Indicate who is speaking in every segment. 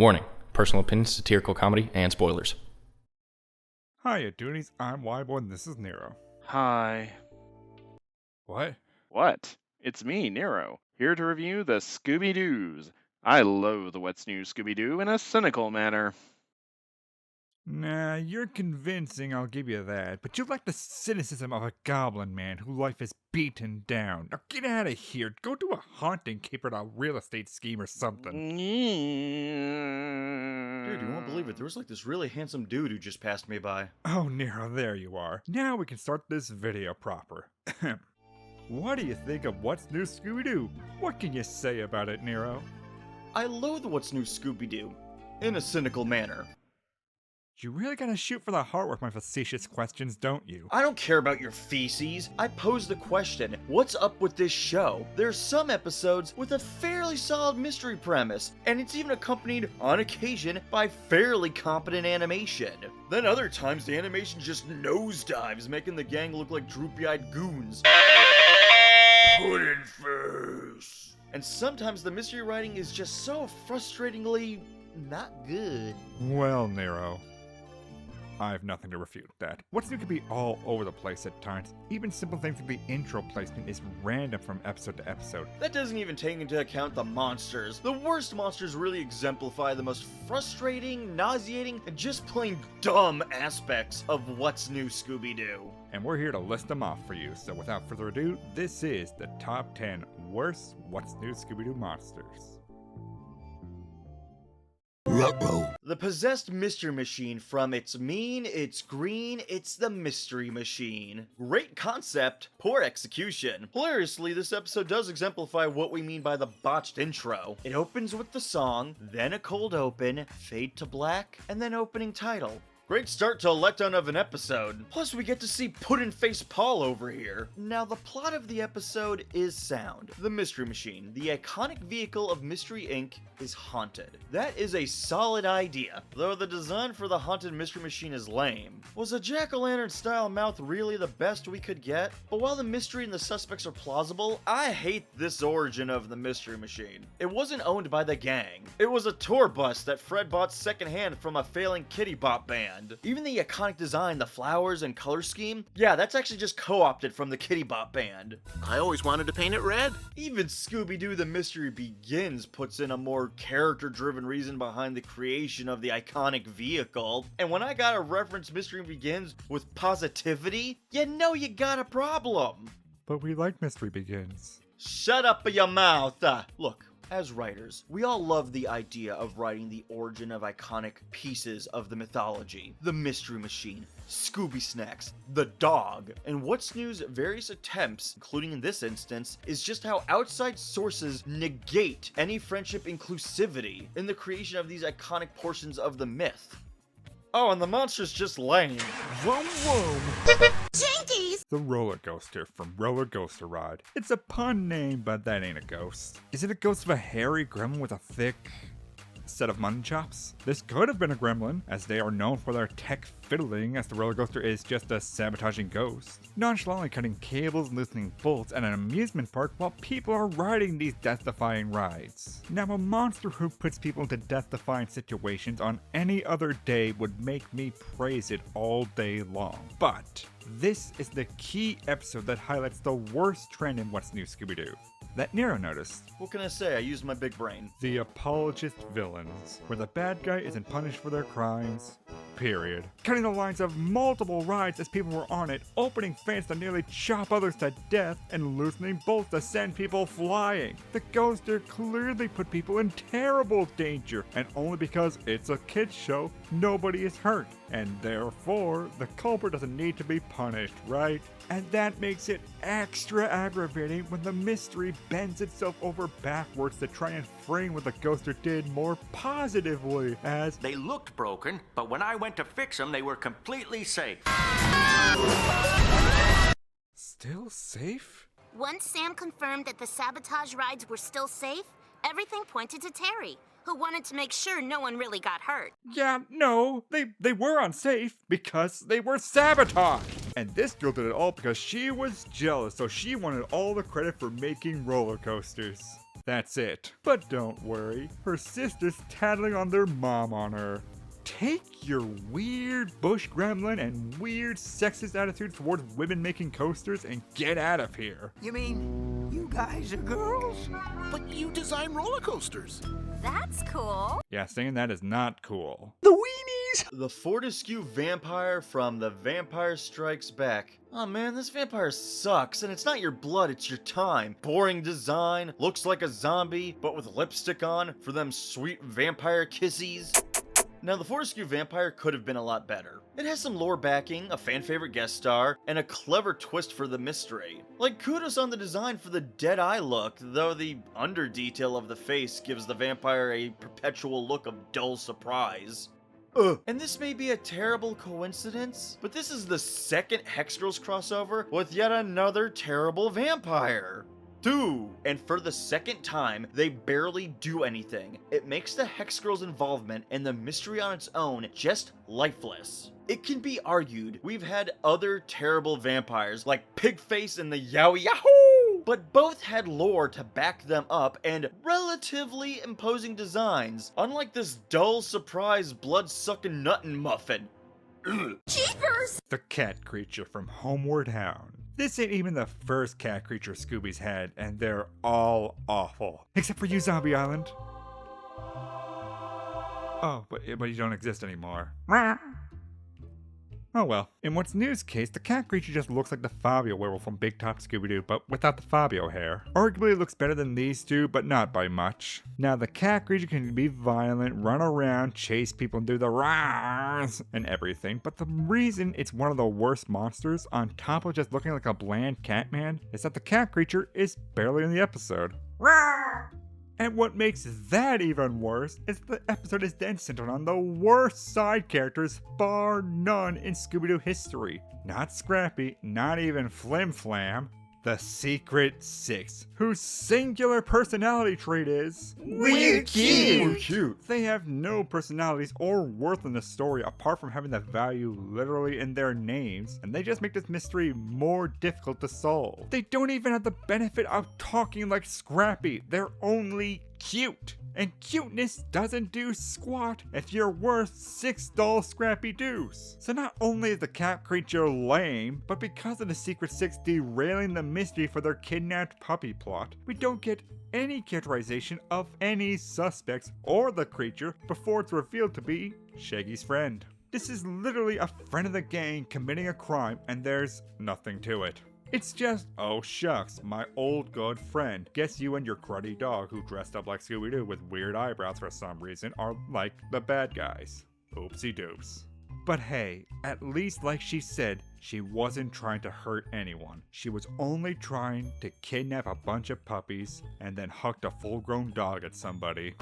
Speaker 1: Warning, personal opinions, satirical comedy, and spoilers.
Speaker 2: Hiya, Doonies. I'm WHYBOY and this is Nero.
Speaker 3: Hi.
Speaker 2: What?
Speaker 3: What? It's me, Nero, here to review the Scooby-Doos. I loathe What's New Scooby-Doo in a cynical manner.
Speaker 2: Nah, you're convincing, I'll give you that. But you lack the cynicism of a goblin man whose life is beaten down. Now get out of here. Go do a haunting keeper at a real estate scheme or something.
Speaker 4: Dude, you won't believe it. There was like this really handsome dude who just passed me by.
Speaker 2: Oh, Nero, there you are. Now we can start this video proper. What do you think of What's New Scooby-Doo? What can you say about it, Nero?
Speaker 4: I loathe What's New Scooby-Doo. In a cynical manner.
Speaker 2: You really gotta shoot for the heart with my facetious questions, don't you?
Speaker 4: I don't care about your feces. I posed the question, what's up with this show? There's some episodes with a fairly solid mystery premise, and it's even accompanied, on occasion, by fairly competent animation. Then other times the animation just nosedives, making the gang look like droopy-eyed goons. Puddin' face. And sometimes the mystery writing is just so frustratingly not good.
Speaker 2: Well, Nero, I have nothing to refute that. What's New can be all over the place at times. Even simple things like the intro placement is random from episode to episode.
Speaker 4: That doesn't even take into account the monsters. The worst monsters really exemplify the most frustrating, nauseating, and just plain dumb aspects of What's New Scooby-Doo.
Speaker 2: And we're here to list them off for you, so without further ado, this is the top 10 worst What's New Scooby-Doo monsters.
Speaker 4: The possessed mystery machine from It's Mean, It's Green, It's the Mystery Machine. Great concept, poor execution. Hilariously, this episode does exemplify what we mean by the botched intro. It opens with the song, then a cold open, fade to black, and then opening title. Great start to a letdown of an episode. Plus, we get to see Puddin' Face Paul over here. Now, the plot of the episode is sound. The Mystery Machine, the iconic vehicle of Mystery Inc., is haunted. That is a solid idea, though the design for the haunted Mystery Machine is lame. Was a jack-o'-lantern style mouth really the best we could get? But while the mystery and the suspects are plausible, I hate this origin of the Mystery Machine. It wasn't owned by the gang. It was a tour bus that Fred bought secondhand from a failing Kitty Bop band. Even the iconic design, the flowers and color scheme, yeah, that's actually just co-opted from the Kitty Bop band.
Speaker 5: I always wanted to paint it red.
Speaker 4: Even Scooby-Doo The Mystery Begins puts in a more character-driven reason behind the creation of the iconic vehicle. And when I gotta reference Mystery Begins with positivity, you know you got a problem.
Speaker 2: But we like Mystery Begins.
Speaker 4: Shut up your mouth. Look. As writers, we all love the idea of writing the origin of iconic pieces of the mythology. The Mystery Machine, Scooby Snacks, the dog. And What's New's various attempts, including in this instance, is just how outside sources negate any friendship inclusivity in the creation of these iconic portions of the myth. Oh, and the monster's just lame.
Speaker 2: Vroom vroom!
Speaker 6: Jinkies!
Speaker 2: The roller coaster from Roller Coaster Ride. It's a pun name, but that ain't a ghost. Is it a ghost of a hairy gremlin with a thick set of mutton chops? This could have been a gremlin, as they are known for their tech fiddling, as the roller coaster is just a sabotaging ghost, nonchalantly cutting cables and loosening bolts at an amusement park while people are riding these death-defying rides. Now, a monster who puts people into death-defying situations on any other day would make me praise it all day long. But this is the key episode that highlights the worst trend in What's New Scooby-Doo that Nero noticed.
Speaker 4: What can I say? I used my big brain.
Speaker 2: The apologist villains, where the bad guy isn't punished for their crimes, period. Cutting the lines of multiple rides as people were on it, opening fans to nearly chop others to death, and loosening bolts to send people flying. The ghoster clearly put people in terrible danger, and only because it's a kids show, nobody is hurt. And therefore, the culprit doesn't need to be punished, right? And that makes it extra aggravating when the mystery bends itself over backwards to try and frame what the ghoster did more positively as
Speaker 5: They looked broken, but when I went to fix them, they were completely safe.
Speaker 2: still safe?
Speaker 6: Once Sam confirmed that the sabotage rides were still safe, everything pointed to Terry, who wanted to make sure no one really got hurt.
Speaker 2: Yeah, no, they were unsafe because they were sabotaged. And this girl did it all because she was jealous, so she wanted all the credit for making roller coasters. That's it. But don't worry, her sister's tattling on their mom on her. Take your weird bush gremlin and weird sexist attitude towards women making coasters and get out of here.
Speaker 7: You mean you guys are girls?
Speaker 8: But you design roller coasters.
Speaker 6: That's cool.
Speaker 2: Yeah, saying that is not cool.
Speaker 7: The weenies!
Speaker 4: The Fortescu vampire from The Vampire Strikes Back. Oh man, this vampire sucks, and it's not your blood, it's your time. Boring design, looks like a zombie, but with lipstick on for them sweet vampire kissies. Now, the Fortescu vampire could have been a lot better. It has some lore backing, a fan-favorite guest star, and a clever twist for the mystery. Like, kudos on the design for the dead-eye look, though the under-detail of the face gives the vampire a perpetual look of dull surprise. And this may be a terrible coincidence, but this is the second Hex Girls crossover with yet another terrible vampire. 2. And for the second time, they barely do anything. It makes the Hex Girls' involvement and the mystery on its own just lifeless. It can be argued we've had other terrible vampires like Pigface and the Yowie Yahoo! But both had lore to back them up and relatively imposing designs, unlike this dull surprise blood-sucking nuttin' muffin.
Speaker 6: Jeepers!
Speaker 2: The cat creature from Homeward Hound. This ain't even the first cat creature Scooby's had, and they're all awful. Except for you, Zombie Island. Oh, but you don't exist anymore. Oh well. In what's news case, the cat creature just looks like the Fabio werewolf from Big Top Scooby-Doo, but without the Fabio hair. Arguably it looks better than these two, but not by much. Now the cat creature can be violent, run around, chase people, and do the roars and everything, but the reason it's one of the worst monsters, on top of just looking like a bland cat man, is that the cat creature is barely in the episode. And what makes that even worse is the episode is then centered on the worst side characters bar none in Scooby-Doo history. Not Scrappy, not even Flim Flam. The Secret Six, whose singular personality trait is
Speaker 4: We're cute! We're cute!
Speaker 2: They have no personalities or worth in the story apart from having the value literally in their names, and they just make this mystery more difficult to solve. They don't even have the benefit of talking like Scrappy, they're only cute. And cuteness doesn't do squat if you're worth 6 dull Scrappy Doos. So not only is the cat creature lame, but because of the Secret Six derailing the mystery for their kidnapped puppy plot, we don't get any characterization of any suspects or the creature before it's revealed to be Shaggy's friend. This is literally a friend of the gang committing a crime, and there's nothing to it. It's just, oh shucks, my old good friend. Guess you and your cruddy dog who dressed up like Scooby-Doo with weird eyebrows for some reason are like the bad guys. Oopsie doops. But hey, at least like she said, she wasn't trying to hurt anyone. She was only trying to kidnap a bunch of puppies and then hucked a full-grown dog at somebody.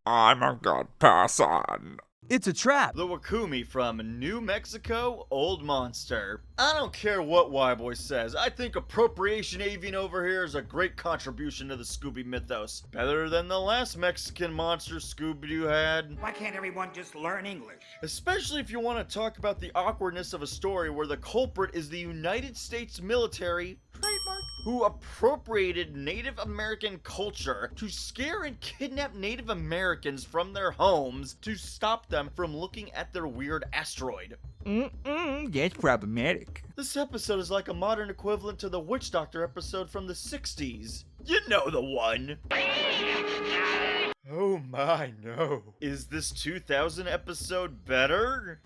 Speaker 2: I'm a good person.
Speaker 7: It's a trap.
Speaker 4: The Wakumi from New Mexico, Old Monster. I don't care what WHYBOY says, I think Appropriation Avian over here is a great contribution to the Scooby mythos. Better than the last Mexican monster Scooby-Doo had.
Speaker 5: Why can't everyone just learn English?
Speaker 4: Especially if you want to talk about the awkwardness of a story where the culprit is the United States military, trademark, who appropriated Native American culture to scare and kidnap Native Americans from their homes to stop them from looking at their weird asteroid.
Speaker 2: That's problematic.
Speaker 4: This episode is like a modern equivalent to the Witch Doctor episode from the 60s. You know the one. Oh my, no. Is this 2000 episode better?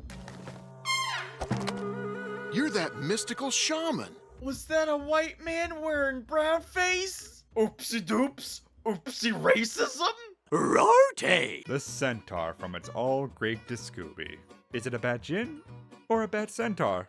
Speaker 8: You're that mystical shaman.
Speaker 4: Was that a white man wearing brown face? Oopsie doops. Oopsie racism?
Speaker 7: Rotate!
Speaker 2: The Centaur from It's All Great to Scooby. Is it a bad gin? Or a bad centaur?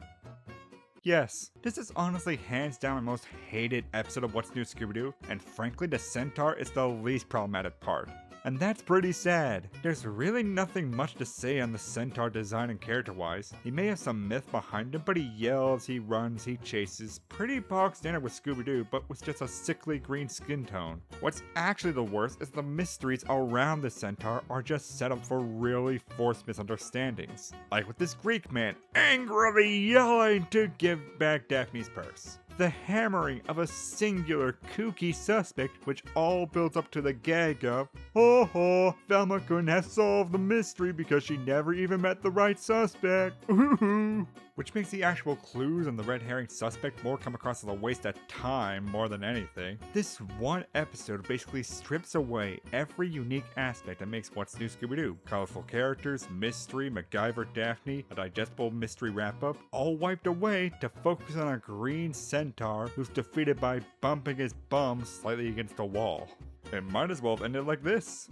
Speaker 2: Yes, this is honestly hands down my most hated episode of What's New Scooby-Doo, and frankly the centaur is the least problematic part. And that's pretty sad. There's really nothing much to say on the centaur design and character-wise. He may have some myth behind him, but he yells, he runs, he chases. Pretty bog standard with Scooby-Doo, but with just a sickly green skin tone. What's actually the worst is the mysteries around the centaur are just set up for really forced misunderstandings. Like with this Greek man angrily yelling to give back Daphne's purse. the hammering of a singular kooky suspect, which all builds up to the gag of, ho ho, Velma couldn't have solved the mystery because she never even met the right suspect. Ooh. Which makes the actual clues and the red herring suspect more come across as a waste of time more than anything. This one episode basically strips away every unique aspect that makes What's New Scooby-Doo. Colorful characters, mystery, MacGyver, Daphne, a digestible mystery wrap-up, all wiped away to focus on a green centaur who's defeated by bumping his bum slightly against a wall. It might as well have ended like this.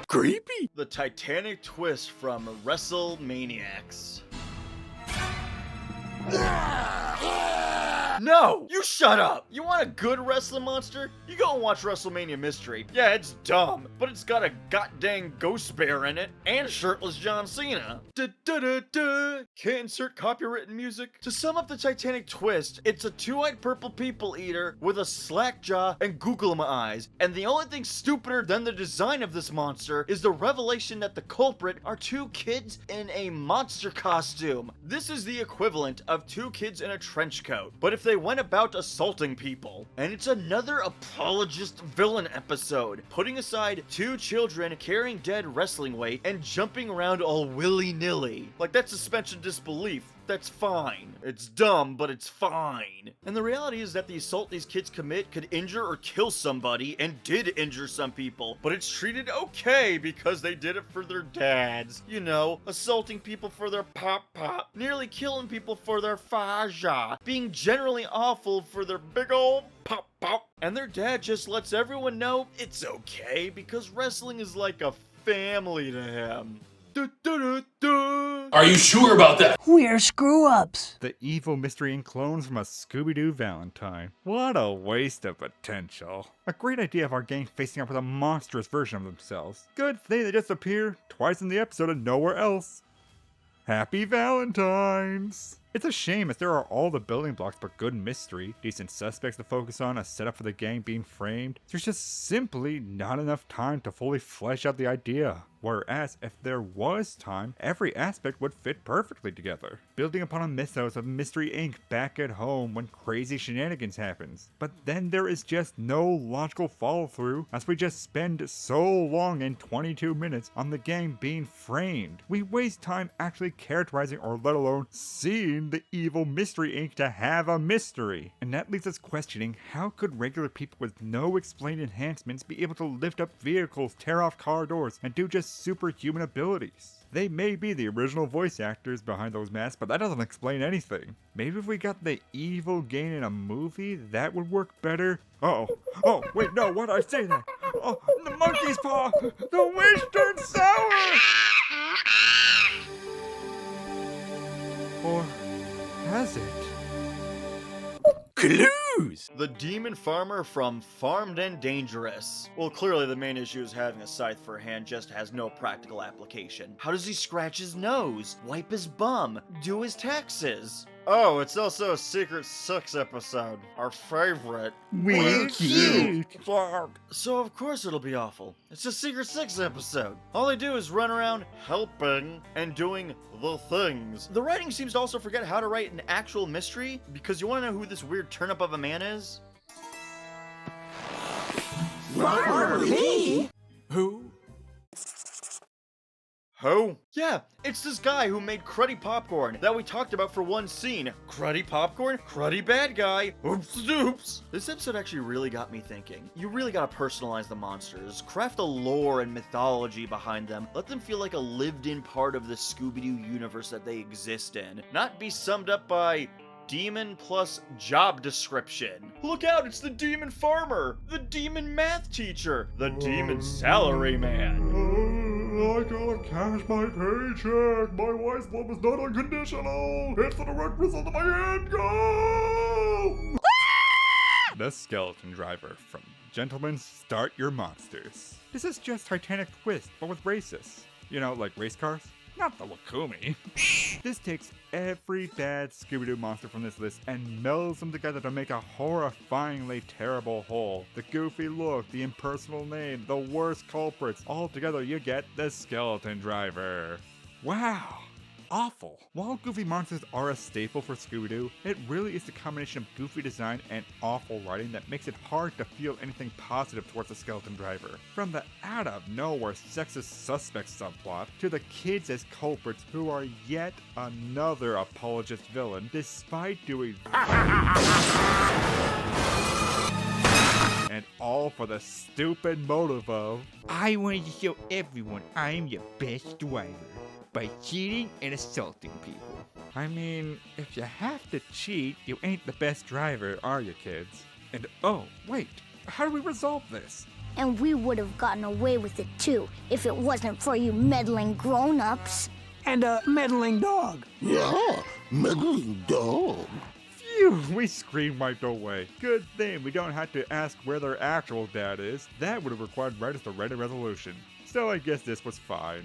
Speaker 7: Creepy.
Speaker 4: The Titanic twist from WrestleManiacs. No! You shut up! You want a good wrestling monster? You go and watch WrestleMania Mystery. Yeah, it's dumb, but it's got a goddamn ghost bear in it and shirtless John Cena. Can't insert copywritten music. To sum up the Titanic twist, it's a two-eyed purple people eater with a slack jaw and Google eyes. And the only thing stupider than the design of this monster is the revelation that the culprit are two kids in a monster costume. This is the equivalent of two kids in a trench coat, but if they went about assaulting people. And it's another apologist villain episode, putting aside two children carrying dead wrestling weight and jumping around all willy-nilly. Like, that's suspension of disbelief. That's fine. It's dumb, but it's fine. And the reality is that the assault these kids commit could injure or kill somebody, and did injure some people, but it's treated okay because they did it for their dads. You know, assaulting people for their pop-pop, nearly killing people for their faja, being generally awful for their big old pop-pop. And their dad just lets everyone know it's okay because wrestling is like a family to him.
Speaker 9: Are you sure about that?
Speaker 7: We're screw-ups.
Speaker 2: The evil mystery and clones from a Scooby-Doo Valentine. What a waste of potential. A great idea of our gang facing up with a monstrous version of themselves. Good thing they just appear twice in the episode and nowhere else. Happy Valentines! It's a shame as there are all the building blocks but good mystery, decent suspects to focus on, a setup for the gang being framed. There's just simply not enough time to fully flesh out the idea. Whereas, if there was time, every aspect would fit perfectly together, building upon a mythos of Mystery Inc. back at home when crazy shenanigans happens. But then there is just no logical follow-through, as we just spend so long in 22 minutes on the gang being framed. We waste time actually characterizing or let alone seeing the evil Mystery Inc. to have a mystery. And that leaves us questioning, how could regular people with no explained enhancements be able to lift up vehicles, tear off car doors, and do just superhuman abilities? They may be the original voice actors behind those masks, but that doesn't explain anything. Maybe if we got the evil gang in a movie, that would work better? Oh, wait, no, why did I say that? Oh, the monkey's paw! The wish turned sour! Or has it?
Speaker 7: Clues!
Speaker 4: The demon farmer from Farmed and Dangerous. Well, clearly the main issue is having a scythe for a hand just has no practical application. How does he scratch his nose, wipe his bum, do his taxes? Oh, it's also a Secret Six episode. Our favorite.
Speaker 2: Wiki!
Speaker 4: So of course it'll be awful. It's a Secret Six episode. All they do is run around helping and doing the things. The writing seems to also forget how to write an actual mystery, because you want to know who this weird turnip of a man is?
Speaker 7: Who?
Speaker 4: Who? Yeah, it's this guy who made cruddy popcorn that we talked about for one scene. Cruddy popcorn? Cruddy bad guy? Oops. This episode actually really got me thinking. You really gotta personalize the monsters, craft a lore and mythology behind them, let them feel like a lived-in part of the Scooby-Doo universe that they exist in, not be summed up by demon plus job description. Look out, it's the demon farmer, the demon math teacher, the demon salary man.
Speaker 2: I gotta cash my paycheck. My wife's love is not unconditional. It's the direct result of my income. The skeleton driver from Gentlemen Start Your Monsters. This is just Titanic twist, but with racists. You know, like race cars? Not the Wakumi. This takes every bad Scooby-Doo monster from this list and melds them together to make a horrifyingly terrible whole. The goofy look, the impersonal name, the worst culprits, all together you get the skeleton driver. Wow. awful. While goofy monsters are a staple for Scooby-Doo, it really is the combination of goofy design and awful writing that makes it hard to feel anything positive towards the skeleton driver. From the out-of-nowhere sexist suspect subplot, to the kids as culprits who are yet another apologist villain, despite doing and all for the stupid motive of, I wanted to show everyone I'm your best driver by cheating and assaulting people. I mean, if you have to cheat, you ain't the best driver, are you, kids? And oh, wait, how do we resolve this?
Speaker 9: And we would have gotten away with it too, if it wasn't for you meddling grown-ups.
Speaker 7: And a meddling dog.
Speaker 8: Yeah, meddling dog.
Speaker 2: Phew, we scream wiped away. Good thing we don't have to ask where their actual dad is. That would have required writers to write a resolution. So I guess this was fine.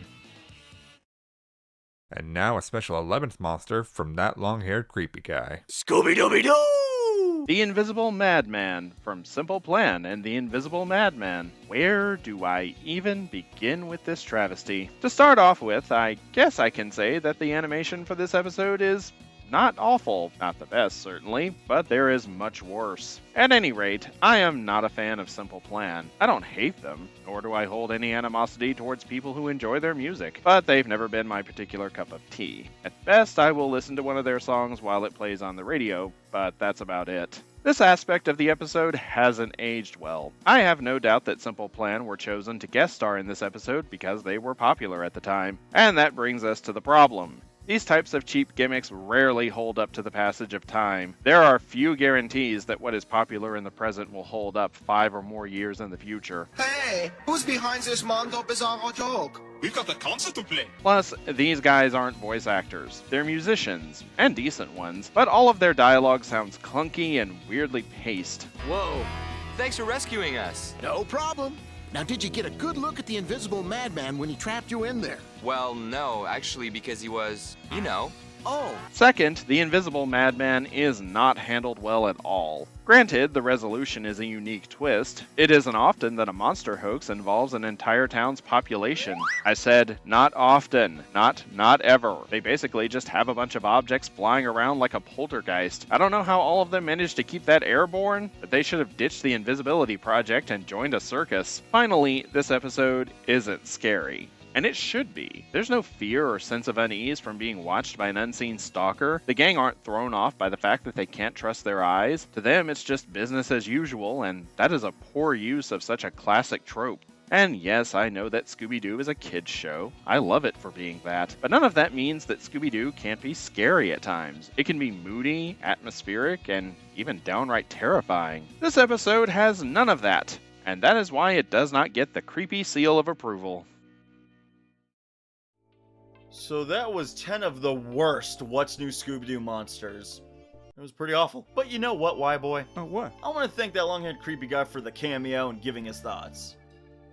Speaker 2: And now a special 11th monster from that long-haired creepy guy.
Speaker 7: Scooby-Dooby-Doo!
Speaker 3: The Invisible Madman from Simple Plan and the Invisible Madman. Where do I even begin with this travesty? To start off with, I guess I can say that the animation for this episode is not awful, not the best certainly, but there is much worse. At any rate, I am not a fan of Simple Plan. I don't hate them, nor do I hold any animosity towards people who enjoy their music, but they've never been my particular cup of tea. At best, I will listen to one of their songs while it plays on the radio, but that's about it. This aspect of the episode hasn't aged well. I have no doubt that Simple Plan were chosen to guest star in this episode because they were popular at the time, and that brings us to the problem. These types of cheap gimmicks rarely hold up to the passage of time. There are few guarantees that what is popular in the present will hold up 5 or more years in the future.
Speaker 10: Hey, who's behind this Mondo Bizarro joke? We've got the concert to play.
Speaker 3: Plus, these guys aren't voice actors. They're musicians, and decent ones, but all of their dialogue sounds clunky and weirdly paced.
Speaker 11: Whoa, thanks for rescuing us.
Speaker 8: No problem. Now, did you get a good look at the Invisible Madman when he trapped you in there?
Speaker 11: Well, no, actually, because he was, you know.
Speaker 8: Oh.
Speaker 3: Second, the Invisible Madman is not handled well at all. Granted, the resolution is a unique twist. It isn't often that a monster hoax involves an entire town's population. I said, not often, not ever. They basically just have a bunch of objects flying around like a poltergeist. I don't know how all of them managed to keep that airborne, but they should have ditched the invisibility project and joined a circus. Finally, this episode isn't scary. And it should be. There's no fear or sense of unease from being watched by an unseen stalker. The gang aren't thrown off by the fact that they can't trust their eyes. To them, it's just business as usual, and that is a poor use of such a classic trope. And yes, I know that Scooby-Doo is a kid's show. I love it for being that. But none of that means that Scooby-Doo can't be scary at times. It can be moody, atmospheric, and even downright terrifying. This episode has none of that, and that is why it does not get the creepy seal of approval.
Speaker 4: So that was 10 of the worst What's New Scooby-Doo monsters. It was pretty awful. But you know what, WHYBOY?
Speaker 2: Oh, what?
Speaker 4: I want to thank that long-haired creepy guy for the cameo and giving his thoughts.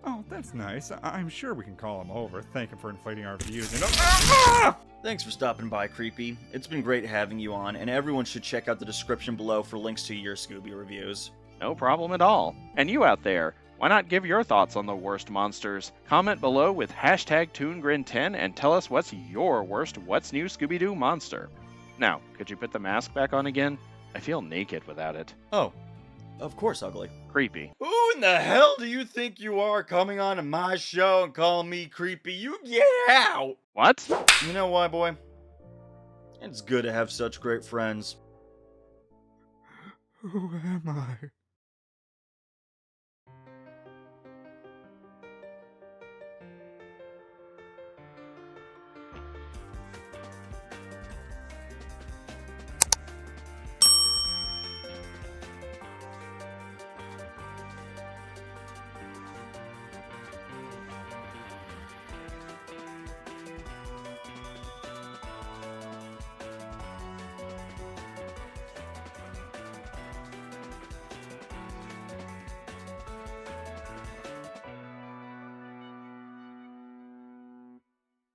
Speaker 2: Oh, that's nice. I'm sure we can call him over, thank him for inflating our views, and
Speaker 4: Thanks for stopping by, Creepy. It's been great having you on, and everyone should check out the description below for links to your Scooby reviews.
Speaker 3: No problem at all. And you out there, why not give your thoughts on the worst monsters? Comment below with hashtag ToonGrin10 and tell us what's your worst What's New Scooby-Doo monster. Now, could you put the mask back on again? I feel naked without it.
Speaker 4: Oh, of course, Ugly.
Speaker 3: Creepy.
Speaker 4: Who in the hell do you think you are coming on to my show and calling me creepy? You get out!
Speaker 3: What?
Speaker 4: You know why, boy? It's good to have such great friends.
Speaker 2: who am I?